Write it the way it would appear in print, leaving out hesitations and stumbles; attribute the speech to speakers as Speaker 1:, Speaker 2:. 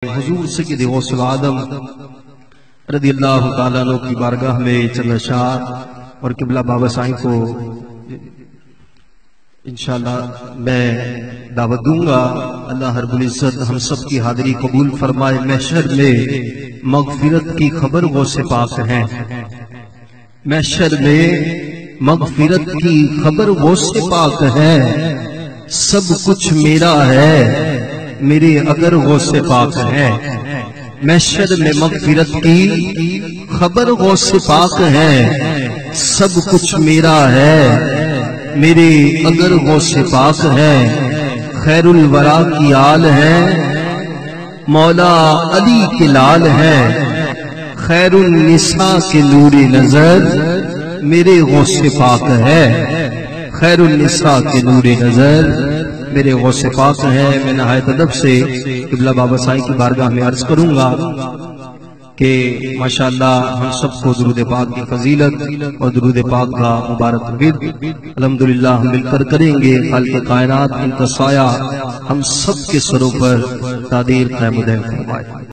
Speaker 1: حضور سید غوث العالم رضی اللہ تعالیٰ عنہ کی بارگاہ میں چند اشعار اور قبلہ بابا سائیں کو انشاءاللہ میں دعوت دوں گا۔ اللہ رب العزت ہم سب کی حاضری قبول فرمائے۔ محشر میں مغفرت کی خبر غوث پاک ہے، محشر میں مغفرت کی خبر غوث پاک ہے، سب کچھ میرا ہے میرے اگر غوث پاک ہے۔ محشر میں مغفرت کی خبر غوث پاک ہے، سب کچھ میرا ہے میرے اگر غوث پاک ہے۔ خیر الورا کی آل ہے، مولا علی کے لال ہے، خیر النساء کے نور نظر میرے غوث پاک ہے، خیر النساء کے نور نظر میرے غوث پاک ہے۔ میں نہایت ادب سے قبلہ بابا سائیں کی بارگاہ میں عرض کروں گا کہ ماشاءاللہ ہم سب کو درود پاک کی فضیلت اور درود پاک کا مبارک ورد الحمدللہ ہم مل کر کریں گے۔ خالق کائنات ان کا سایہ ہم سب کے سروں پر تا دیر قائم و دائم فرمائے۔